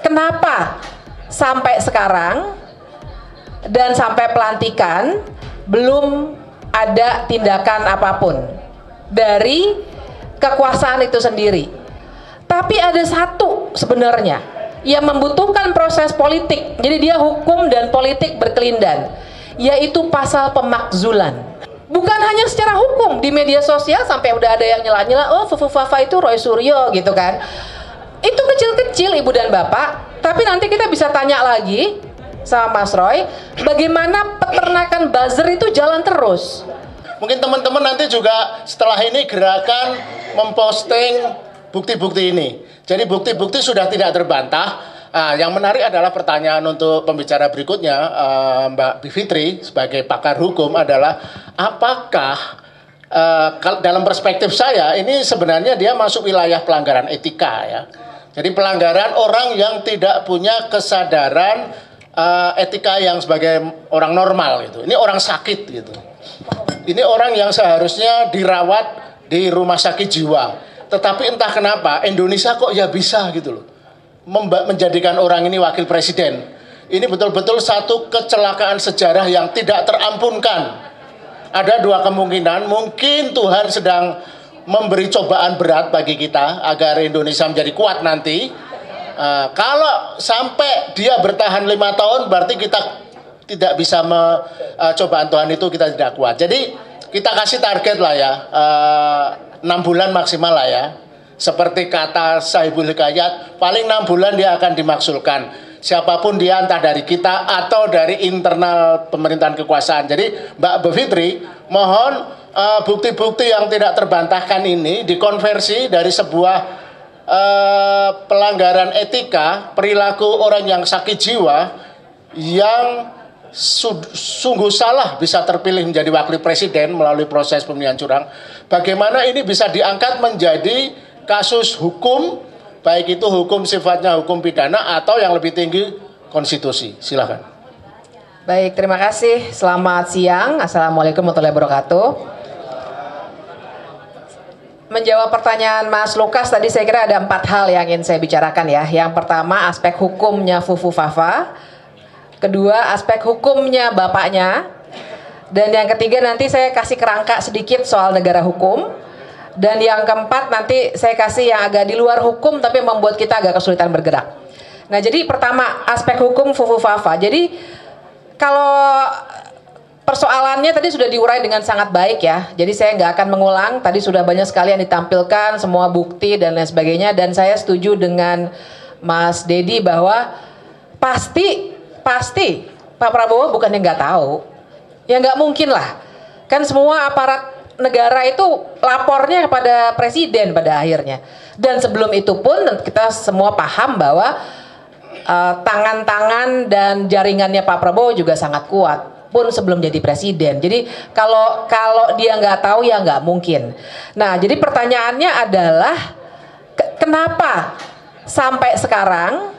kenapa sampai sekarang dan sampai pelantikan belum ada tindakan apapun dari kekuasaan itu sendiri. Tapi ada satu sebenarnya yang membutuhkan proses politik, jadi dia hukum dan politik berkelindan, yaitu pasal pemakzulan. Bukan hanya secara hukum, di media sosial sampai udah ada yang nyela-nyela, oh Fufu Fafa itu Roy Suryo gitu kan. Itu kecil-kecil Ibu dan Bapak, tapi nanti kita bisa tanya lagi sama Mas Roy, bagaimana peternakan buzzer itu jalan terus. Mungkin teman-teman nanti juga setelah ini gerakan memposting bukti-bukti ini. Jadi bukti-bukti sudah tidak terbantah. Yang menarik adalah pertanyaan untuk pembicara berikutnya, Mbak Bivitri sebagai pakar hukum adalah apakah dalam perspektif saya ini sebenarnya dia masuk wilayah pelanggaran etika ya. Jadi pelanggaran orang yang tidak punya kesadaran etika yang sebagai orang normal gitu. Ini orang sakit gitu. Ini orang yang seharusnya dirawat di rumah sakit jiwa. Tetapi entah kenapa Indonesia kok ya bisa gitu loh menjadikan orang ini wakil presiden. Ini betul-betul satu kecelakaan sejarah yang tidak terampunkan. Ada dua kemungkinan, mungkin Tuhan sedang memberi cobaan berat bagi kita agar Indonesia menjadi kuat nanti. Kalau sampai dia bertahan 5 tahun, berarti kita tidak bisa cobaan Tuhan itu kita tidak kuat. Jadi kita kasih target lah ya, 6 bulan maksimal lah ya. Seperti kata Sahibul Hikayat, paling 6 bulan dia akan dimaksulkan. Siapapun dia, entah dari kita atau dari internal pemerintahan kekuasaan. Jadi Mbak Bivitri, mohon bukti-bukti yang tidak terbantahkan ini dikonversi dari sebuah pelanggaran etika, perilaku orang yang sakit jiwa yang sungguh salah bisa terpilih menjadi wakil presiden melalui proses pemilihan curang. Bagaimana ini bisa diangkat menjadi kasus hukum, baik itu hukum sifatnya hukum pidana atau yang lebih tinggi konstitusi. Silakan. Baik, terima kasih. Selamat siang. Assalamualaikum warahmatullahi wabarakatuh. Menjawab pertanyaan Mas Lukas tadi, saya kira ada 4 hal yang ingin saya bicarakan ya. Yang pertama aspek hukumnya Fufu Fafa, kedua aspek hukumnya bapaknya, dan yang ketiga nanti saya kasih kerangka sedikit soal negara hukum, dan yang keempat nanti saya kasih yang agak di luar hukum tapi membuat kita agak kesulitan bergerak. Nah, jadi pertama aspek hukum Fufu Fafa. Jadi kalau persoalannya tadi sudah diurai dengan sangat baik ya. Jadi saya nggak akan mengulang. Tadi sudah banyak sekali yang ditampilkan, semua bukti dan lain sebagainya. Dan saya setuju dengan Mas Dedi bahwa pasti Pak Prabowo bukan yang nggak tahu. Ya nggak mungkin lah. Kan semua aparat negara itu lapornya kepada presiden pada akhirnya. Dan sebelum itu pun kita semua paham bahwa tangan-tangan dan jaringannya Pak Prabowo juga sangat kuat pun sebelum jadi presiden. Jadi kalau dia nggak tahu ya nggak mungkin. Nah, jadi pertanyaannya adalah kenapa sampai sekarang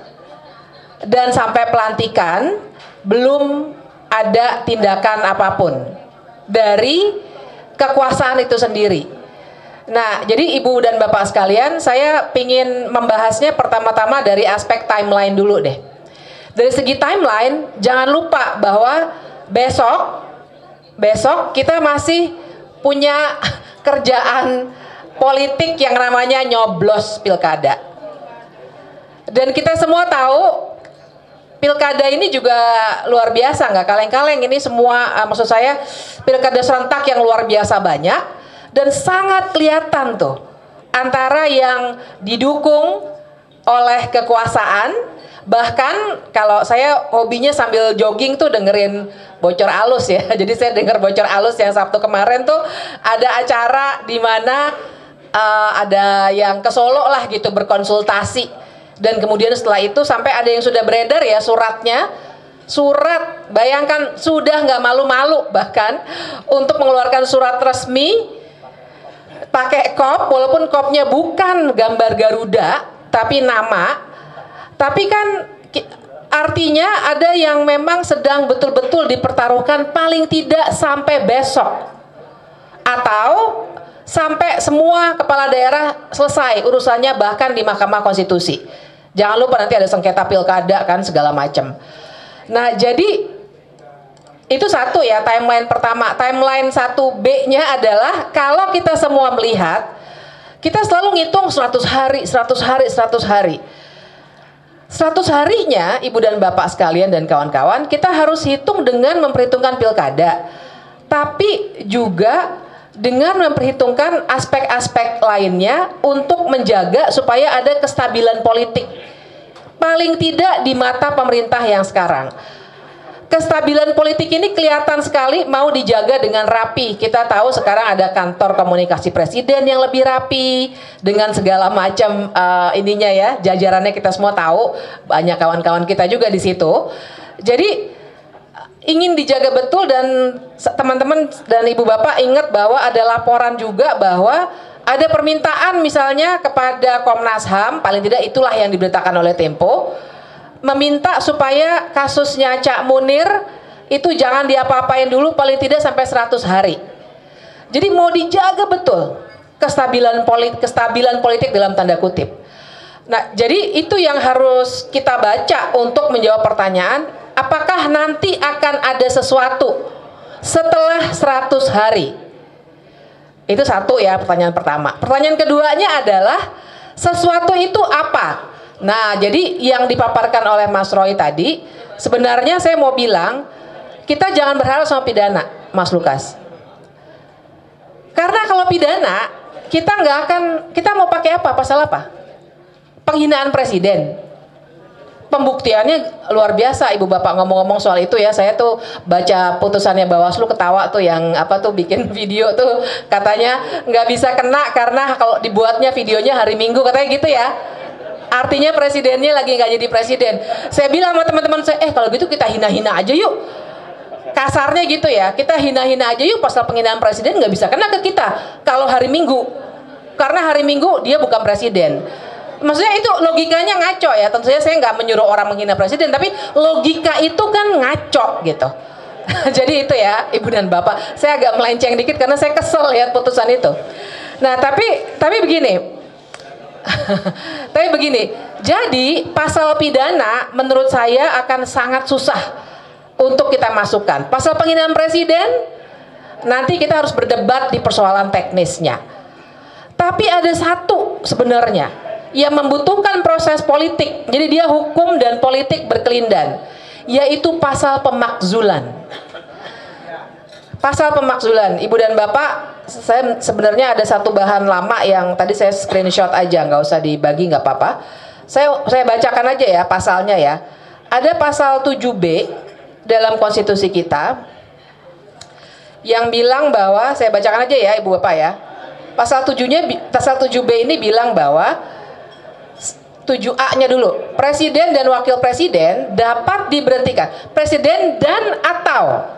dan sampai pelantikan belum ada tindakan apapun dari kekuasaan itu sendiri. Nah, jadi Ibu dan Bapak sekalian, saya ingin membahasnya pertama-tama dari aspek timeline dulu deh. Dari segi timeline, jangan lupa bahwa besok kita masih punya kerjaan politik yang namanya nyoblos pilkada. Dan kita semua tahu pilkada ini juga luar biasa, nggak kaleng-kaleng. Ini semua, maksud saya pilkada serentak yang luar biasa banyak dan sangat kelihatan tuh antara yang didukung oleh kekuasaan. Bahkan kalau saya hobinya sambil jogging tuh dengerin bocor alus ya. Jadi saya denger bocor alus yang Sabtu kemarin tuh ada acara di mana ada yang ke Solo lah gitu berkonsultasi. Dan kemudian setelah itu sampai ada yang sudah beredar ya suratnya. Surat, bayangkan sudah nggak malu-malu bahkan untuk mengeluarkan surat resmi pakai kop, walaupun kopnya bukan gambar Garuda tapi nama. Tapi kan artinya ada yang memang sedang betul-betul dipertaruhkan paling tidak sampai besok. Atau sampai semua kepala daerah selesai urusannya bahkan di Mahkamah Konstitusi. Jangan lupa nanti ada sengketa pilkada kan segala macam. Nah, jadi itu satu ya, timeline pertama. Timeline 1B-nya adalah kalau kita semua melihat, kita selalu ngitung 100 hari, 100 hari, 100 hari. 100 harinya, Ibu dan Bapak sekalian dan kawan-kawan, kita harus hitung dengan memperhitungkan pilkada. Tapi juga dengan memperhitungkan aspek-aspek lainnya untuk menjaga supaya ada kestabilan politik. Paling tidak di mata pemerintah yang sekarang. Kestabilan politik ini kelihatan sekali mau dijaga dengan rapi. Kita tahu sekarang ada kantor komunikasi presiden yang lebih rapi dengan segala macam ininya ya, jajarannya kita semua tahu, banyak kawan-kawan kita juga di situ. Jadi ingin dijaga betul, dan teman-teman dan ibu bapak ingat bahwa ada laporan juga bahwa ada permintaan misalnya kepada Komnas HAM, paling tidak itulah yang diberitakan oleh Tempo, meminta supaya kasusnya Cak Munir itu jangan diapa-apain dulu paling tidak sampai 100 hari. Jadi mau dijaga betul kestabilan politik dalam tanda kutip. Nah, jadi itu yang harus kita baca untuk menjawab pertanyaan, apakah nanti akan ada sesuatu setelah 100 hari? Itu satu ya, pertanyaan pertama. Pertanyaan keduanya adalah sesuatu itu apa? Nah, jadi yang dipaparkan oleh Mas Roy tadi, sebenarnya saya mau bilang, kita jangan berharap sama pidana, Mas Lukas. Karena kalau pidana, kita mau pakai apa? Pasal apa? Penghinaan presiden. Pembuktiannya luar biasa, Ibu Bapak ngomong-ngomong soal itu ya. Saya tuh baca putusannya Bawaslu, ketawa tuh yang apa tuh bikin video tuh, katanya nggak bisa kena karena kalau dibuatnya videonya hari Minggu, katanya gitu ya. Artinya presidennya lagi nggak jadi presiden. Saya bilang sama teman-teman saya, kalau gitu kita hina-hina aja yuk. Kasarnya gitu ya, kita hina-hina aja yuk, pasal penghinaan presiden nggak bisa kena ke kita kalau hari Minggu. Karena hari Minggu dia bukan presiden. Maksudnya itu logikanya ngaco ya. Tentu saja saya nggak menyuruh orang menghina presiden, tapi logika itu kan ngaco gitu. Jadi itu ya, Ibu dan Bapak. Saya agak melenceng dikit karena saya kesel lihat putusan itu. Nah, tapi begini. Tapi begini, jadi pasal pidana menurut saya akan sangat susah untuk kita masukkan. Pasal penghinaan presiden, nanti kita harus berdebat di persoalan teknisnya. Tapi ada satu sebenarnya yang membutuhkan proses politik, jadi dia hukum dan politik berkelindan, yaitu pasal pemakzulan. Pasal pemakzulan, Ibu dan Bapak, saya sebenarnya ada satu bahan lama yang tadi saya screenshot aja, nggak usah dibagi, nggak apa-apa. Saya bacakan aja ya pasalnya ya. Ada pasal 7B dalam konstitusi kita yang bilang bahwa, saya bacakan aja ya Ibu Bapak ya. Pasal 7B ini bilang bahwa 7A-nya dulu, presiden dan wakil presiden dapat diberhentikan. Presiden dan atau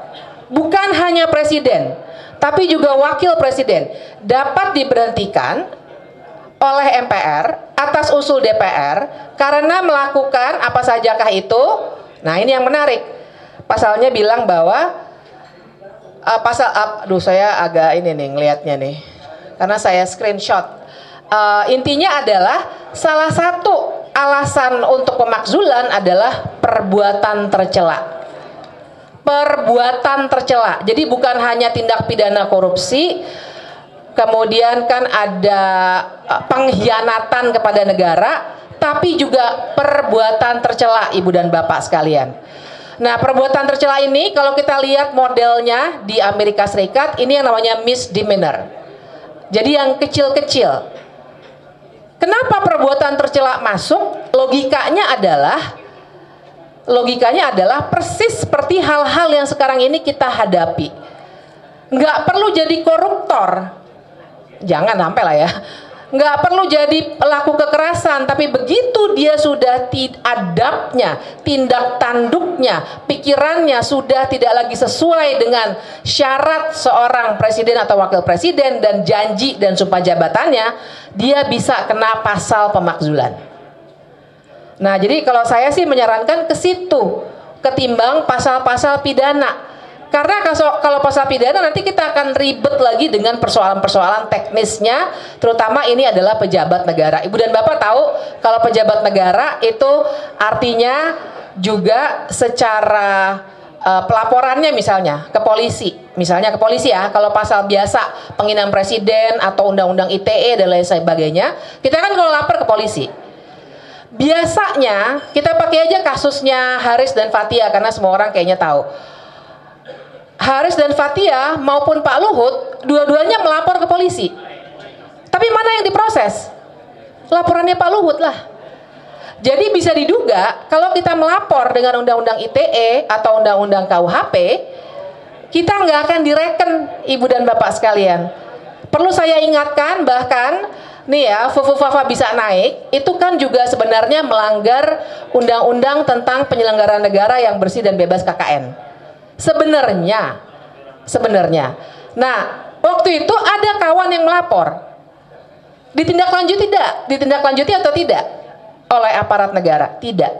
bukan hanya presiden, tapi juga wakil presiden dapat diberhentikan oleh MPR atas usul DPR karena melakukan apa sajakah itu. Nah, ini yang menarik. Pasalnya bilang bahwa saya agak ini nih ngelihatnya nih, karena saya screenshot. Intinya adalah salah satu alasan untuk pemakzulan adalah perbuatan tercela. Perbuatan tercela. Jadi bukan hanya tindak pidana korupsi, kemudian kan ada pengkhianatan kepada negara, tapi juga perbuatan tercela, Ibu dan Bapak sekalian. Nah, perbuatan tercela ini kalau kita lihat modelnya di Amerika Serikat, ini yang namanya misdemeanor. Jadi yang kecil-kecil. Kenapa perbuatan tercela masuk? Logikanya adalah persis seperti hal-hal yang sekarang ini kita hadapi. Nggak perlu jadi koruptor, jangan sampai lah ya. Nggak perlu jadi pelaku kekerasan, tapi begitu dia sudah adabnya, tindak tanduknya, pikirannya sudah tidak lagi sesuai dengan syarat seorang presiden atau wakil presiden dan janji dan sumpah jabatannya, dia bisa kena pasal pemakzulan. Nah, jadi kalau saya sih menyarankan ke situ ketimbang pasal-pasal pidana. Karena kalau pasal pidana nanti kita akan ribet lagi dengan persoalan-persoalan teknisnya, terutama ini adalah pejabat negara. Ibu dan Bapak tahu kalau pejabat negara itu artinya juga secara pelaporannya misalnya ke polisi ya, kalau pasal biasa penghinaan presiden atau undang-undang ITE dan lain sebagainya, kita kan kalau lapor ke polisi. Biasanya kita pakai aja kasusnya Haris dan Fathia karena semua orang kayaknya tahu. Haris dan Fathia maupun Pak Luhut dua-duanya melapor ke polisi. Tapi mana yang diproses? Laporannya Pak Luhut lah. Jadi bisa diduga kalau kita melapor dengan undang-undang ITE atau undang-undang KUHP, kita nggak akan direken, Ibu dan Bapak sekalian. Perlu saya ingatkan bahkan nih ya, Fufu-Fafa bisa naik, itu kan juga sebenarnya melanggar undang-undang tentang penyelenggaraan negara yang bersih dan bebas KKN. Sebenarnya. Nah, waktu itu ada kawan yang melapor. Ditindaklanjuti atau tidak oleh aparat negara? Tidak.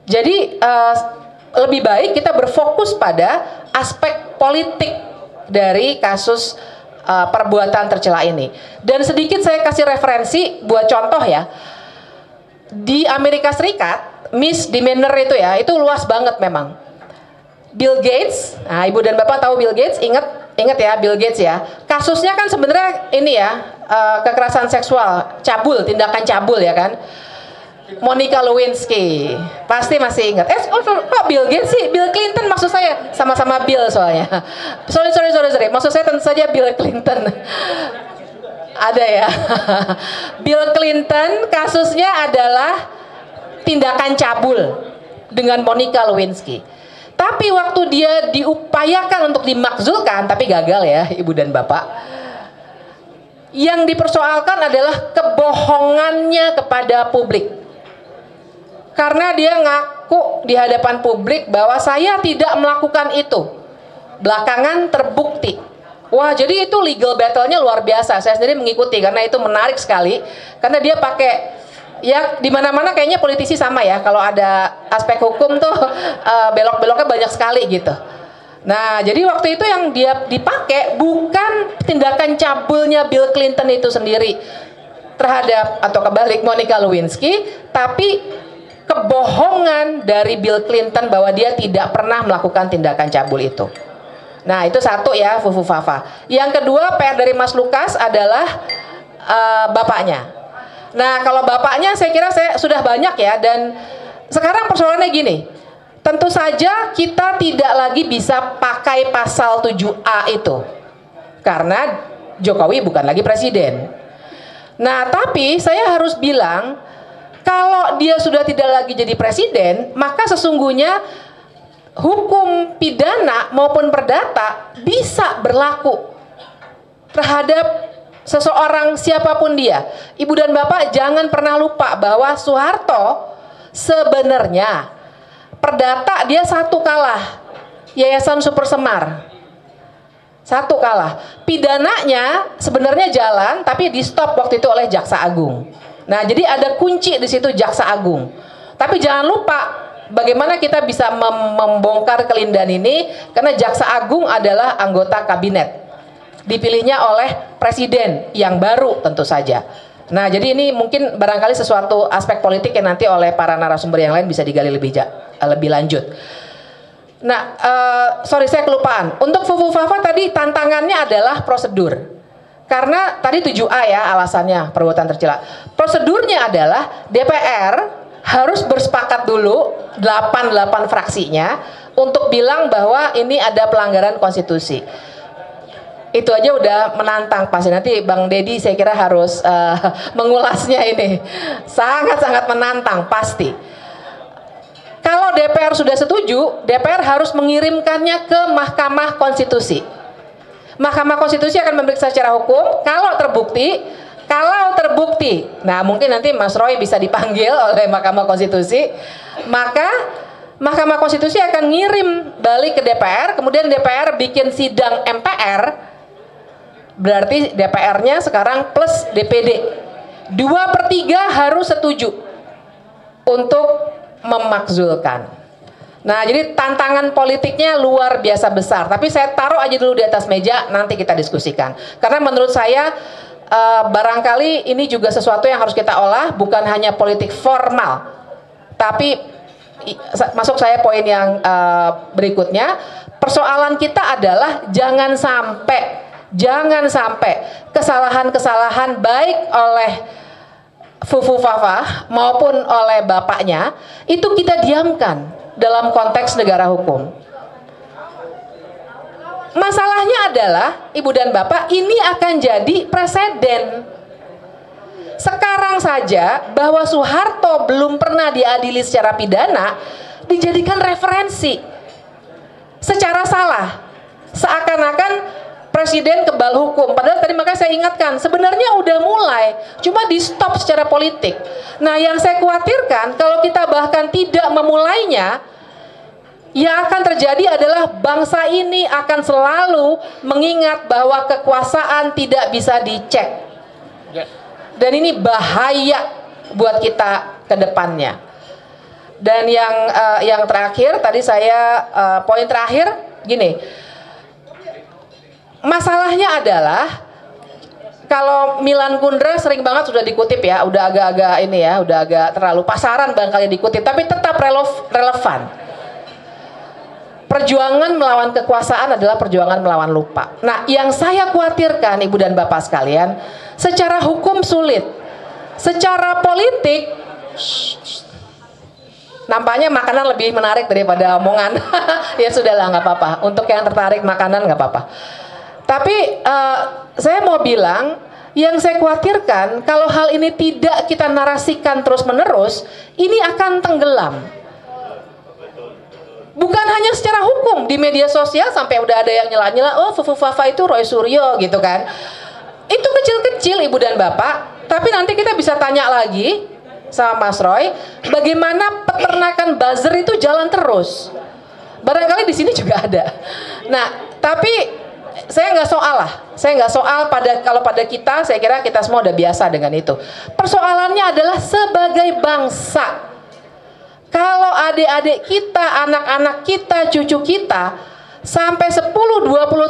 Jadi lebih baik kita berfokus pada aspek politik dari kasus perbuatan tercela ini. Dan sedikit saya kasih referensi buat contoh ya. Di Amerika Serikat, misdemeanor itu ya, itu luas banget memang. Bill Gates, nah Ibu dan Bapak tahu Bill Gates, ingat ya Bill Gates ya. Kasusnya kan sebenarnya ini ya, kekerasan seksual, tindakan cabul ya kan. Monica Lewinsky, pasti masih ingat. Kok Bill Gates sih? Bill Clinton maksud saya, sama-sama Bill soalnya. Sorry. Maksud saya tentu saja Bill Clinton. Ada ya. Bill Clinton kasusnya adalah tindakan cabul dengan Monica Lewinsky. Tapi waktu dia diupayakan untuk dimakzulkan, tapi gagal ya Ibu dan Bapak. Yang dipersoalkan adalah kebohongannya kepada publik. Karena dia ngaku di hadapan publik bahwa saya tidak melakukan itu. Belakangan terbukti. Wah, jadi itu legal battle-nya luar biasa. Saya sendiri mengikuti karena itu menarik sekali. Karena dia pakai, ya di mana-mana kayaknya politisi sama ya. Kalau ada aspek hukum tuh belok-beloknya banyak sekali gitu. Nah, jadi waktu itu yang dia dipakai bukan tindakan cabulnya Bill Clinton itu sendiri terhadap atau kebalik Monica Lewinsky, tapi kebohongan dari Bill Clinton bahwa dia tidak pernah melakukan tindakan cabul itu. Nah, itu satu ya, Fufu-Fafa. Yang kedua, PR dari Mas Lukas adalah bapaknya. Nah, kalau bapaknya saya kira saya sudah banyak ya, dan sekarang persoalannya gini. Tentu saja kita tidak lagi bisa pakai pasal 7A itu. Karena Jokowi bukan lagi presiden. Nah, tapi saya harus bilang, kalau dia sudah tidak lagi jadi presiden, maka sesungguhnya hukum pidana maupun perdata bisa berlaku terhadap seseorang siapapun dia. Ibu dan Bapak jangan pernah lupa bahwa Soeharto sebenarnya perdata dia satu kalah, Yayasan Super Semar. Satu kalah. Pidananya sebenarnya jalan tapi di stop waktu itu oleh Jaksa Agung. Nah, jadi ada kunci di situ Jaksa Agung. Tapi jangan lupa bagaimana kita bisa membongkar kelindahan ini, karena Jaksa Agung adalah anggota kabinet. Dipilihnya oleh presiden yang baru tentu saja. Nah, jadi ini mungkin barangkali sesuatu aspek politik yang nanti oleh para narasumber yang lain bisa digali lebih lanjut. Nah, sorry saya kelupaan. Untuk Fufu-Fafa tadi tantangannya adalah prosedur. Karena tadi 7A ya alasannya perbuatan tercela. Prosedurnya adalah DPR harus bersepakat dulu 8 fraksinya untuk bilang bahwa ini ada pelanggaran konstitusi. Itu aja udah menantang pasti. Nanti Bang Deddy saya kira harus mengulasnya ini. Sangat-sangat menantang pasti. Kalau DPR sudah setuju, DPR harus mengirimkannya ke Mahkamah Konstitusi. Mahkamah Konstitusi akan memeriksa secara hukum. Kalau terbukti, nah mungkin nanti Mas Roy bisa dipanggil oleh Mahkamah Konstitusi, maka Mahkamah Konstitusi akan ngirim balik ke DPR, kemudian DPR bikin sidang MPR, berarti DPR-nya sekarang plus DPD. 2/3 harus setuju untuk memakzulkan. Nah, jadi tantangan politiknya luar biasa besar. Tapi saya taruh aja dulu di atas meja, nanti kita diskusikan. Karena menurut saya barangkali ini juga sesuatu yang harus kita olah, bukan hanya politik formal. Tapi masuk saya poin yang berikutnya, persoalan kita adalah jangan sampai kesalahan-kesalahan baik oleh Fufu Fafa maupun oleh bapaknya itu kita diamkan dalam konteks negara hukum. Masalahnya adalah, Ibu dan Bapak, ini akan jadi preseden. Sekarang saja bahwa Soeharto belum pernah diadili secara pidana dijadikan referensi secara salah, seakan-akan presiden kebal hukum. Padahal tadi makanya saya ingatkan, sebenarnya udah mulai, cuma di stop secara politik. Nah, yang saya khawatirkan kalau kita bahkan tidak memulainya, yang akan terjadi adalah bangsa ini akan selalu mengingat bahwa kekuasaan tidak bisa dicek. Dan ini bahaya buat kita ke depannya. Dan yang terakhir, tadi saya poin terakhir gini. Masalahnya adalah kalau Milan Kundera sering banget sudah dikutip ya, udah agak-agak ini ya, udah agak terlalu pasaran barangkali dikutip, tapi tetap relevan. Perjuangan melawan kekuasaan adalah perjuangan melawan lupa. Nah, yang saya khawatirkan Ibu dan Bapak sekalian, secara hukum sulit, secara politik nampaknya makanan lebih menarik daripada omongan. Ya sudahlah, nggak apa-apa. Untuk yang tertarik makanan nggak apa-apa. Tapi saya mau bilang, yang saya khawatirkan kalau hal ini tidak kita narasikan terus-menerus, ini akan tenggelam. Bukan hanya secara hukum, di media sosial sampai udah ada yang nyela-nyela, oh Fufu Fafa itu Roy Suryo gitu kan. Itu kecil-kecil Ibu dan Bapak, tapi nanti kita bisa tanya lagi sama Mas Roy, bagaimana peternakan buzzer itu jalan terus. Barangkali di sini juga ada. Nah, tapi saya nggak soal kalau pada kita, saya kira kita semua udah biasa dengan itu. Persoalannya adalah sebagai bangsa. Kalau adik-adik kita, anak-anak kita, cucu kita sampai 10-20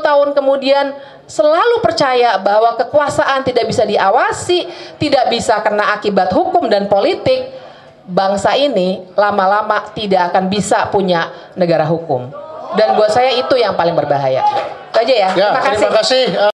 tahun kemudian selalu percaya bahwa kekuasaan tidak bisa diawasi, tidak bisa kena akibat hukum dan politik, bangsa ini lama-lama tidak akan bisa punya negara hukum. Dan buat saya itu yang paling berbahaya. Itu aja ya. Terima kasih.